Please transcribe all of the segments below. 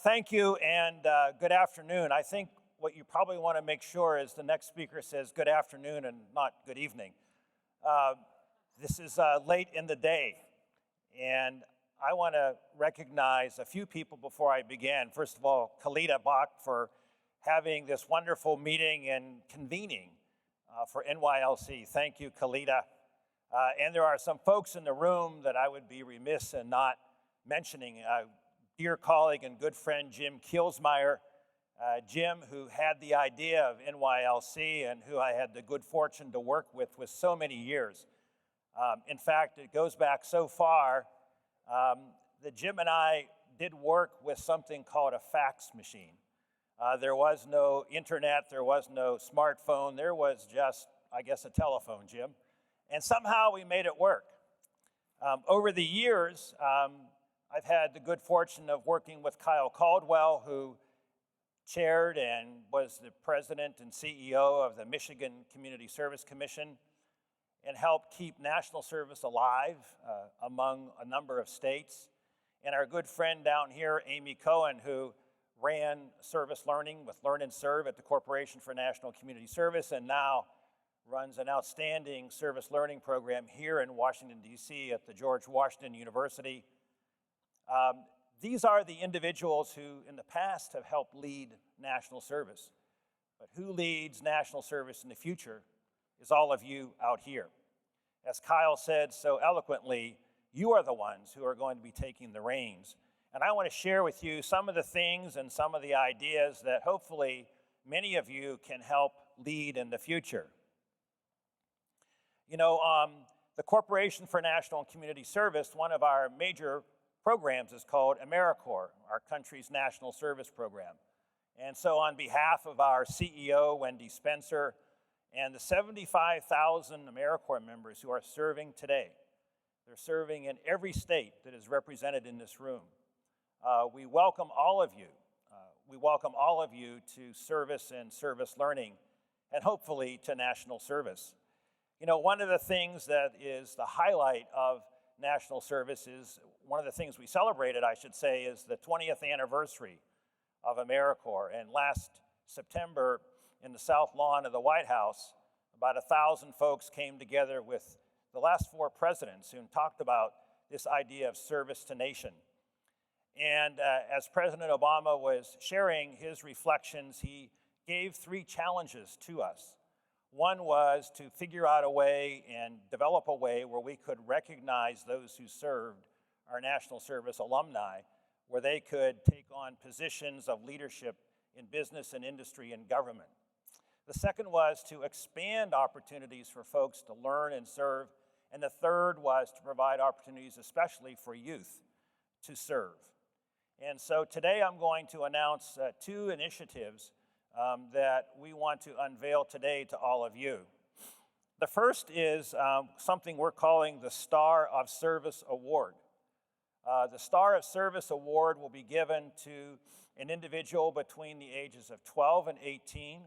Thank you and good afternoon. I think what you probably want to make sure is the next speaker says good afternoon and not good evening. This is late in the day, and I want to recognize a few people before I begin. First of all, Kalita Bach for having this wonderful meeting and convening for NYLC. Thank you, Kalita. And there are some folks in the room that I would be remiss in not mentioning. Dear colleague and good friend Jim Kielsmeyer. Jim, who had the idea of NYLC and who I had the good fortune to work with so many years. In fact, it goes back so far that Jim and I did work with something called a fax machine. There was no internet, there was no smartphone, there was just, I guess, a telephone, Jim. And somehow we made it work. Over the years, I've had the good fortune of working with Kyle Caldwell, who chaired and was the president and CEO of the Michigan Community Service Commission and helped keep national service alive among a number of states. And our good friend down here, Amy Cohen, who ran service learning with Learn and Serve at the Corporation for National Community Service and now runs an outstanding service learning program here in Washington, D.C. at the George Washington University. These are the individuals who in the past have helped lead national service. But who leads national service in the future is all of you out here. As Kyle said so eloquently, you are the ones who are going to be taking the reins. And I want to share with you some of the things and some of the ideas that hopefully many of you can help lead in the future. You know, the Corporation for National and Community Service, one of our major programs is called AmeriCorps, our country's national service program. And so on behalf of our CEO, Wendy Spencer, and the 75,000 AmeriCorps members who are serving today, they're serving in every state that is represented in this room. We welcome all of you. We welcome all of you to service and service learning, and hopefully to national service. You know, one of the things that is the highlight of national service is, one of the things we celebrated, I should say, is the 20th anniversary of AmeriCorps. And last September, in the South Lawn of the White House, about 1,000 folks came together with the last 4 presidents who talked about this idea of service to nation. And as President Obama was sharing his reflections, he gave 3 challenges to us. One was to figure out a way and develop a way where we could recognize those who served, our national service alumni, where they could take on positions of leadership in business and industry and government. The second was to expand opportunities for folks to learn and serve. And the third was to provide opportunities, especially for youth, to serve. And so today I'm going to announce 2 initiatives that we want to unveil today to all of you. The first is something we're calling the Star of Service Award. The Star of Service Award will be given to an individual between the ages of 12 and 18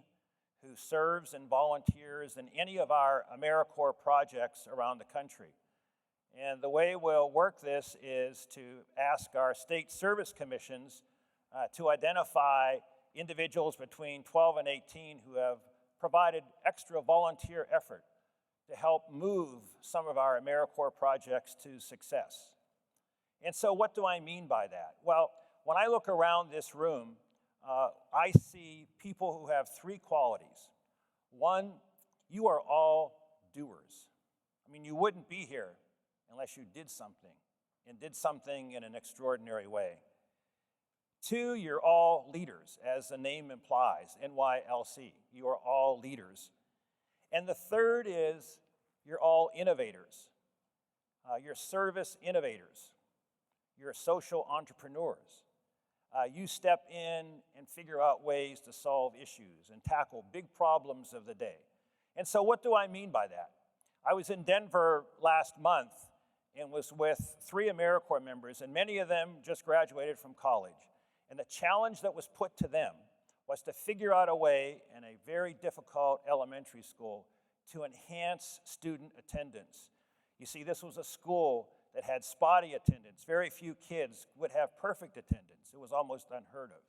who serves and volunteers in any of our AmeriCorps projects around the country. And the way we'll work this is to ask our state service commissions to identify individuals between 12 and 18 who have provided extra volunteer effort to help move some of our AmeriCorps projects to success. And so what do I mean by that? Well, when I look around this room, I see people who have 3 qualities. One, you are all doers. I mean, you wouldn't be here unless you did something, and did something in an extraordinary way. 2, you're all leaders, as the name implies, NYLC. You are all leaders. And the third is you're all innovators. You're service innovators. You're social entrepreneurs. You step in and figure out ways to solve issues and tackle big problems of the day. And so what do I mean by that? I was in Denver last month and was with 3 AmeriCorps members, and many of them just graduated from college. And the challenge that was put to them was to figure out a way in a very difficult elementary school to enhance student attendance. You see, this was a school that had spotty attendance. Very few kids would have perfect attendance. It was almost unheard of.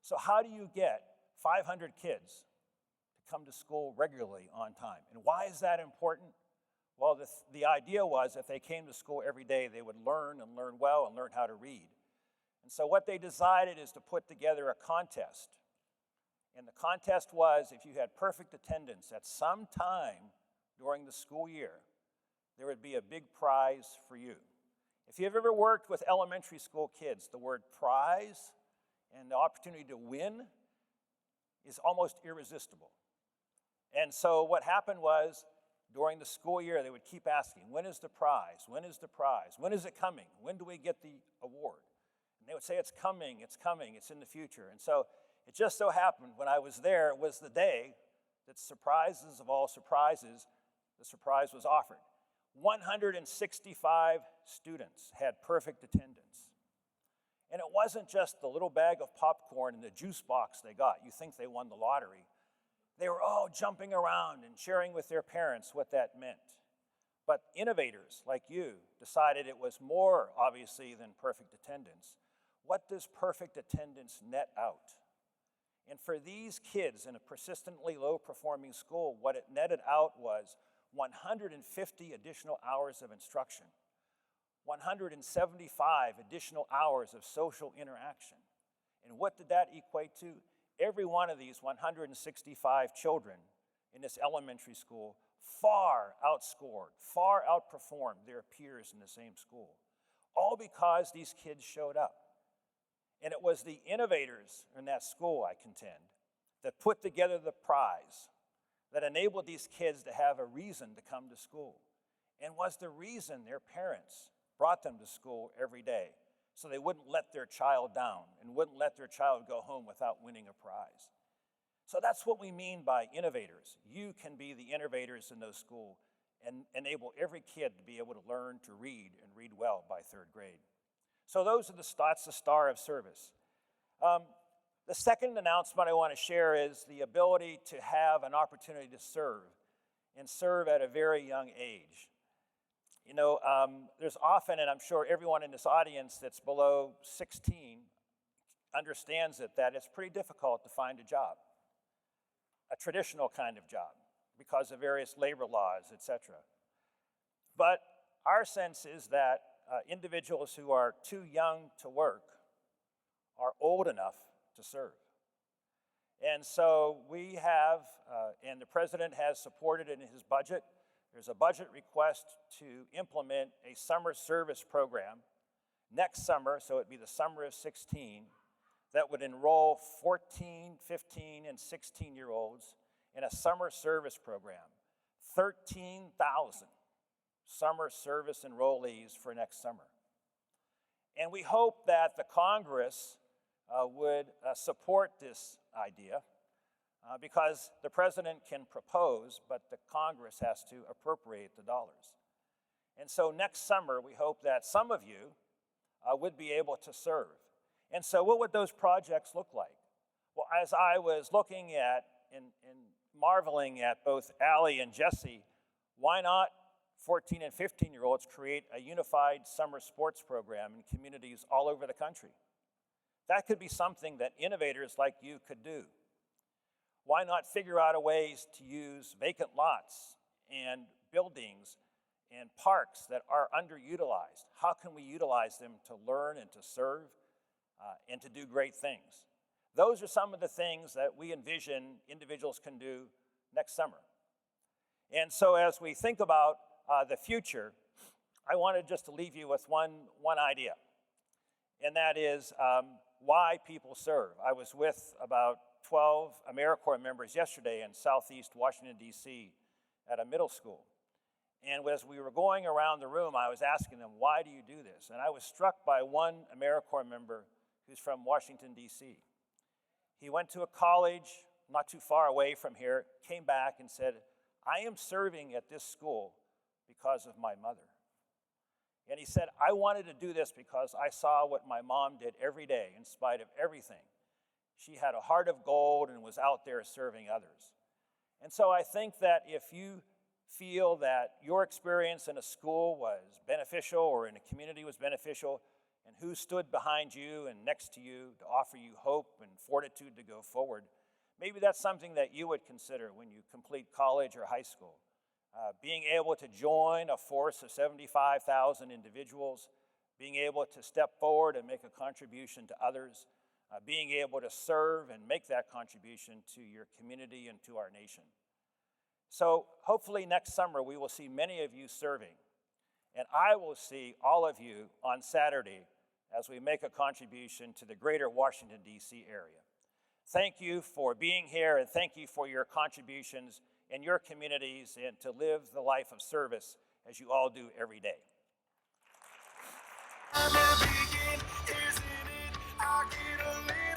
So how do you get 500 kids to come to school regularly on time? And why is that important? Well, the idea was if they came to school every day, they would learn and learn well and learn how to read. And so what they decided is to put together a contest. And the contest was if you had perfect attendance at some time during the school year, there would be a big prize for you. If you've ever worked with elementary school kids, the word prize and the opportunity to win is almost irresistible. And so what happened was, during the school year, they would keep asking, when is the prize? When is the prize? When is it coming? When do we get the award? And they would say, it's coming, it's in the future. And so it just so happened when I was there, it was the day that, surprises of all surprises, the surprise was offered. 165 students had perfect attendance. And it wasn't just the little bag of popcorn and the juice box they got. You think they won the lottery. They were all jumping around and sharing with their parents what that meant. But innovators like you decided it was more, obviously, than perfect attendance. What does perfect attendance net out? And for these kids in a persistently low-performing school, what it netted out was 150 additional hours of instruction, 175 additional hours of social interaction. And what did that equate to? Every one of these 165 children in this elementary school far outscored, far outperformed their peers in the same school, all because these kids showed up. And it was the innovators in that school, I contend, that put together the prize that enabled these kids to have a reason to come to school, and was the reason their parents brought them to school every day, so they wouldn't let their child down and wouldn't let their child go home without winning a prize. So that's what we mean by innovators. You can be the innovators in those schools and enable every kid to be able to learn to read and read well by third grade. So that's the star of service. The second announcement I want to share is the ability to have an opportunity to serve, and serve at a very young age. You know, there's often, and I'm sure everyone in this audience that's below 16 understands it, that it's pretty difficult to find a job, a traditional kind of job, because of various labor laws, etc. But our sense is that individuals who are too young to work are old enough to serve. And so we have, and the president has supported it in his budget, there's a budget request to implement a summer service program next summer, so it'd be the summer of 16, that would enroll 14, 15, and 16-year-olds in a summer service program. 13,000 summer service enrollees for next summer. And we hope that the Congress would support this idea, because the president can propose, but the Congress has to appropriate the dollars. And so next summer, we hope that some of you would be able to serve. And so what would those projects look like? Well, as I was looking at and marveling at both Allie and Jesse, why not 14 and 15-year-olds create a unified summer sports program in communities all over the country? That could be something that innovators like you could do. Why not figure out a ways to use vacant lots and buildings and parks that are underutilized? How can we utilize them to learn and to serve and to do great things? Those are some of the things that we envision individuals can do next summer. And so as we think about the future, I wanted just to leave you with one idea, and that is why people serve. I was with about 12 AmeriCorps members yesterday in Southeast Washington, D.C. at a middle school. And as we were going around the room, I was asking them, why do you do this? And I was struck by one AmeriCorps member who's from Washington, D.C. He went to a college not too far away from here, came back and said, I am serving at this school because of my mother. And he said, I wanted to do this because I saw what my mom did every day in spite of everything. She had a heart of gold and was out there serving others. And so I think that if you feel that your experience in a school was beneficial or in a community was beneficial, and who stood behind you and next to you to offer you hope and fortitude to go forward. Maybe that's something that you would consider when you complete college or high school. Being able to join a force of 75,000 individuals, being able to step forward and make a contribution to others, being able to serve and make that contribution to your community and to our nation. So hopefully next summer we will see many of you serving, and I will see all of you on Saturday as we make a contribution to the greater Washington, D.C. area. Thank you for being here, and thank you for your contributions in your communities and to live the life of service as you all do every day. I'm a begin, isn't it? I get a little